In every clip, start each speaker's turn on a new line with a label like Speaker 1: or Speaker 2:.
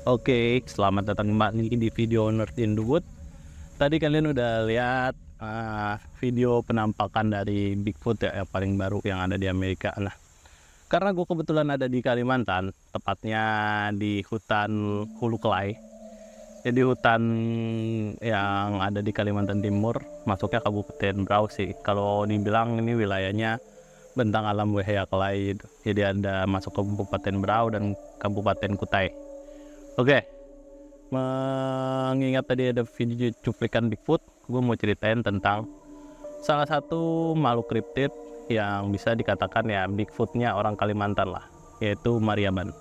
Speaker 1: Oke, selamat datang kembali di video Nerd in the Wood. Tadi kalian udah lihat video penampakan dari Bigfoot ya, yang paling baru yang ada di Amerika. Nah, karena gue kebetulan ada di Kalimantan, tepatnya di hutan Hulu Kelai. Jadi hutan yang ada di Kalimantan Timur, masuknya Kabupaten Berau sih. Kalau dibilang ini wilayahnya Bentang Alam Wehea Kelai gitu. Jadi ada masuk Kabupaten Berau dan Kabupaten Kutai. Oke, mengingat tadi ada video cuplikan Bigfoot, gue mau ceritain tentang salah satu makhluk kriptid yang bisa dikatakan ya Bigfootnya orang Kalimantan lah, yaitu Mariaban.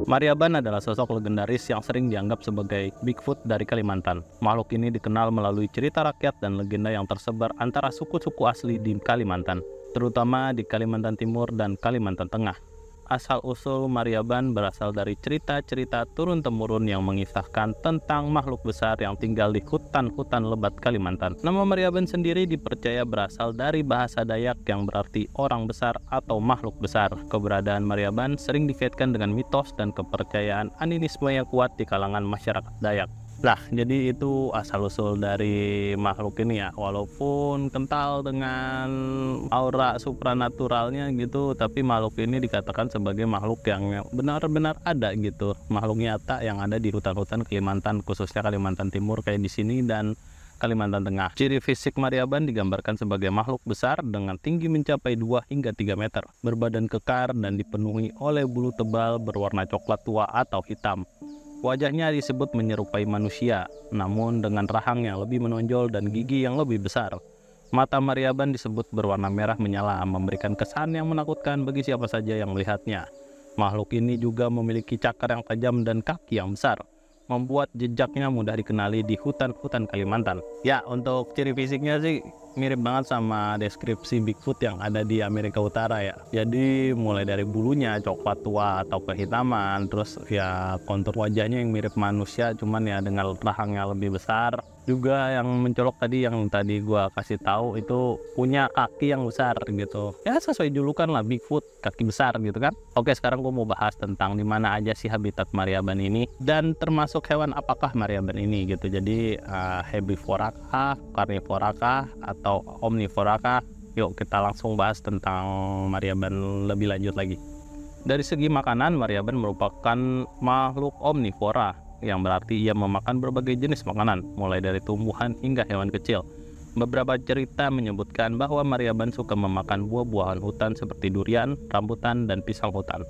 Speaker 1: Mariaban adalah sosok legendaris yang sering dianggap sebagai Bigfoot dari Kalimantan. Makhluk ini dikenal melalui cerita rakyat dan legenda yang tersebar antara suku-suku asli di Kalimantan, terutama di Kalimantan Timur dan Kalimantan Tengah. Asal-usul Mariaban berasal dari cerita-cerita turun-temurun yang mengisahkan tentang makhluk besar yang tinggal di hutan-hutan lebat Kalimantan. Nama Mariaban sendiri dipercaya berasal dari bahasa Dayak yang berarti orang besar atau makhluk besar. Keberadaan Mariaban sering dikaitkan dengan mitos dan kepercayaan animisme yang kuat di kalangan masyarakat Dayak. Nah, jadi itu asal-usul dari makhluk ini ya, walaupun kental dengan aura supranaturalnya gitu, tapi makhluk ini dikatakan sebagai makhluk yang benar-benar ada gitu, makhluk nyata yang ada di hutan-hutan Kalimantan, khususnya Kalimantan Timur kayak di sini dan Kalimantan Tengah. Ciri fisik Mariaban digambarkan sebagai makhluk besar dengan tinggi mencapai 2 hingga 3 meter, berbadan kekar dan dipenuhi oleh bulu tebal berwarna coklat tua atau hitam. Wajahnya disebut menyerupai manusia, namun dengan rahang yang lebih menonjol dan gigi yang lebih besar. Mata Mariaban disebut berwarna merah menyala, memberikan kesan yang menakutkan bagi siapa saja yang melihatnya. Makhluk ini juga memiliki cakar yang tajam dan kaki yang besar, membuat jejaknya mudah dikenali di hutan-hutan Kalimantan. Ya, untuk ciri fisiknya sih mirip banget sama deskripsi Bigfoot yang ada di Amerika Utara ya. Jadi mulai dari bulunya coklat tua atau kehitaman, terus ya kontur wajahnya yang mirip manusia cuman ya dengan rahangnya lebih besar. Juga yang mencolok tadi yang tadi gua kasih tahu itu punya kaki yang besar gitu. Ya sesuai julukan lah Bigfoot, kaki besar gitu kan. Oke, sekarang gua mau bahas tentang di mana aja sih habitat Mariaban ini dan termasuk hewan apakah Mariaban ini gitu. Jadi herbivora kah, karnivora kah, atau omnivora kah? Yuk kita langsung bahas tentang Mariaban lebih lanjut lagi. Dari segi makanan, Mariaban merupakan makhluk omnivora, yang berarti ia memakan berbagai jenis makanan, mulai dari tumbuhan hingga hewan kecil. Beberapa cerita menyebutkan bahwa Mariaban suka memakan buah-buahan hutan seperti durian, rambutan, dan pisang hutan.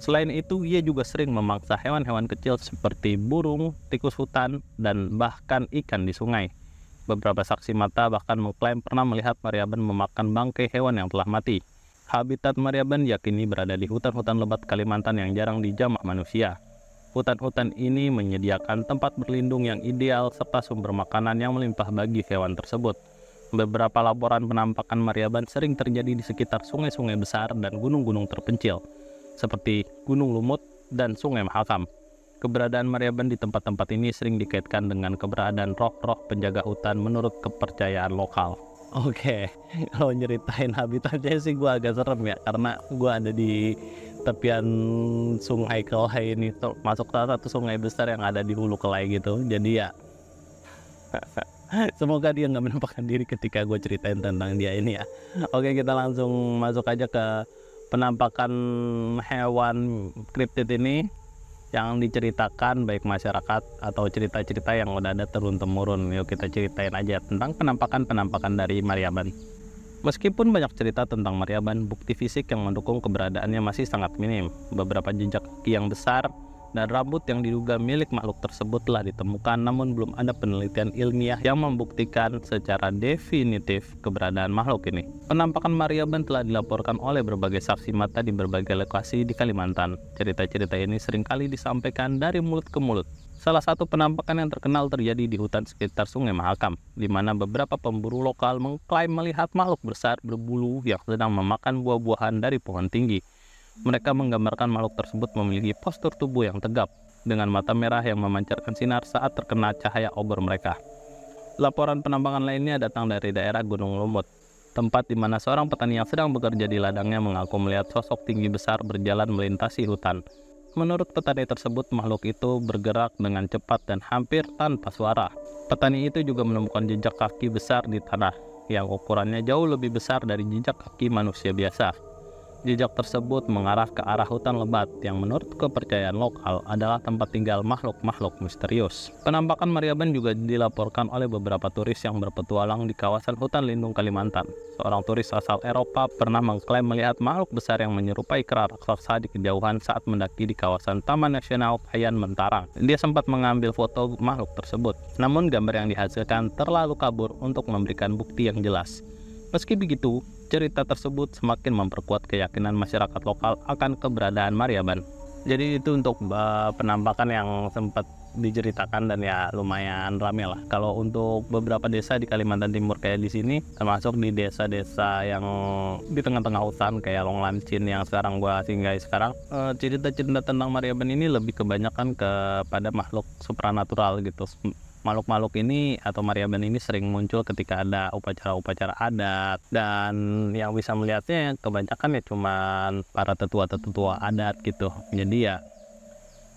Speaker 1: Selain itu, ia juga sering memangsa hewan-hewan kecil seperti burung, tikus hutan, dan bahkan ikan di sungai. Beberapa saksi mata bahkan mengklaim pernah melihat Mariaban memakan bangkai hewan yang telah mati. Habitat Mariaban yakini berada di hutan-hutan lebat Kalimantan yang jarang dijamah manusia. Hutan-hutan ini menyediakan tempat berlindung yang ideal serta sumber makanan yang melimpah bagi hewan tersebut. Beberapa laporan penampakan Mariaban sering terjadi di sekitar sungai-sungai besar dan gunung-gunung terpencil, seperti Gunung Lumut dan Sungai Mahakam. Keberadaan Mariaban di tempat-tempat ini sering dikaitkan dengan keberadaan roh-roh penjaga hutan menurut kepercayaan lokal. Oke, kalau nyeritain habitatnya sih gua agak serem ya, karena gua ada di tepian Sungai Kelai ini, masuk salah satu sungai besar yang ada di hulu Kelai gitu. Jadi ya semoga dia nggak menampakkan diri ketika gue ceritain tentang dia ini ya. Oke, kita langsung masuk aja ke penampakan hewan kriptid ini yang diceritakan baik masyarakat atau cerita-cerita yang udah ada turun-temurun. Yuk kita ceritain aja tentang penampakan-penampakan dari Maryaban. Meskipun banyak cerita tentang Maryaban, bukti fisik yang mendukung keberadaannya masih sangat minim. Beberapa jejak kaki yang besar dan rambut yang diduga milik makhluk tersebut telah ditemukan, namun belum ada penelitian ilmiah yang membuktikan secara definitif keberadaan makhluk ini. Penampakan Maryaban telah dilaporkan oleh berbagai saksi mata di berbagai lokasi di Kalimantan. Cerita-cerita ini seringkali disampaikan dari mulut ke mulut. Salah satu penampakan yang terkenal terjadi di hutan sekitar Sungai Mahakam, di mana beberapa pemburu lokal mengklaim melihat makhluk besar berbulu yang sedang memakan buah-buahan dari pohon tinggi. Mereka menggambarkan makhluk tersebut memiliki postur tubuh yang tegap, dengan mata merah yang memancarkan sinar saat terkena cahaya obor mereka. Laporan penampakan lainnya datang dari daerah Gunung Lumut, tempat di mana seorang petani yang sedang bekerja di ladangnya mengaku melihat sosok tinggi besar berjalan melintasi hutan. Menurut petani tersebut, makhluk itu bergerak dengan cepat dan hampir tanpa suara. Petani itu juga menemukan jejak kaki besar di tanah, yang ukurannya jauh lebih besar dari jejak kaki manusia biasa. Jejak tersebut mengarah ke arah hutan lebat yang menurut kepercayaan lokal adalah tempat tinggal makhluk-makhluk misterius. Penampakan Maryaban juga dilaporkan oleh beberapa turis yang berpetualang di kawasan hutan lindung Kalimantan. Seorang turis asal Eropa pernah mengklaim melihat makhluk besar yang menyerupai kera raksasa di kejauhan saat mendaki di kawasan Taman Nasional Payan Mentarang. Dia sempat mengambil foto makhluk tersebut, namun gambar yang dihasilkan terlalu kabur untuk memberikan bukti yang jelas. Meski begitu, cerita tersebut semakin memperkuat keyakinan masyarakat lokal akan keberadaan Maryaban. Jadi itu untuk penampakan yang sempat diceritakan dan ya lumayan rame lah. Kalau untuk beberapa desa di Kalimantan Timur kayak di sini, termasuk di desa-desa yang di tengah-tengah hutan kayak Long Lancin yang sekarang gua singgahi sekarang, cerita-cerita tentang Maryaban ini lebih kebanyakan kepada makhluk supranatural gitu. Makhluk-makhluk ini atau Maryaban ini sering muncul ketika ada upacara-upacara adat, dan yang bisa melihatnya kebanyakan ya cuman para tetua-tetua adat gitu. Jadi ya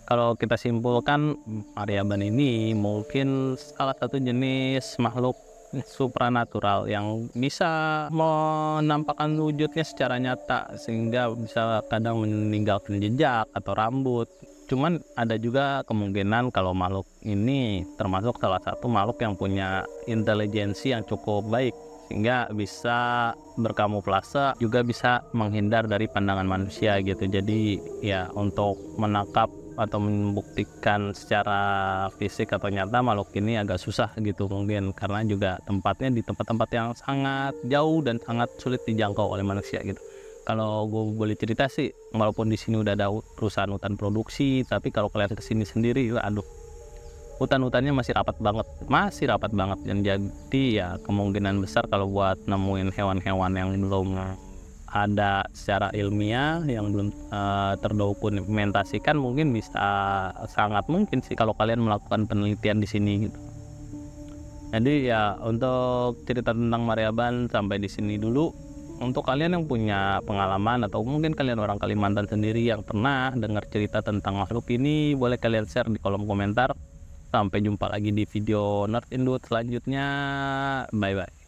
Speaker 1: kalau kita simpulkan, Maryaban ini mungkin salah satu jenis makhluk supranatural yang bisa menampakkan wujudnya secara nyata sehingga bisa kadang meninggalkan jejak atau rambut. Cuman ada juga kemungkinan kalau makhluk ini termasuk salah satu makhluk yang punya intelijensi yang cukup baik sehingga bisa berkamuflase, juga bisa menghindar dari pandangan manusia gitu. Jadi ya untuk menangkap atau membuktikan secara fisik atau nyata makhluk ini agak susah gitu mungkin, karena juga tempatnya di tempat-tempat yang sangat jauh dan sangat sulit dijangkau oleh manusia gitu. Kalau gue boleh cerita sih, walaupun di sini udah ada perusahaan hutan produksi, tapi kalau kalian kesini sendiri, aduh, hutan-hutannya masih rapat banget, dan jadi ya kemungkinan besar kalau buat nemuin hewan-hewan yang belum ada secara ilmiah, yang belum terdokumentasikan, mungkin bisa sangat mungkin sih kalau kalian melakukan penelitian di sini gitu. Jadi ya untuk cerita tentang Maryaban sampai di sini dulu. Untuk kalian yang punya pengalaman atau mungkin kalian orang Kalimantan sendiri yang pernah dengar cerita tentang makhluk ini, boleh kalian share di kolom komentar. Sampai jumpa lagi di video Nerd Indut selanjutnya. Bye bye.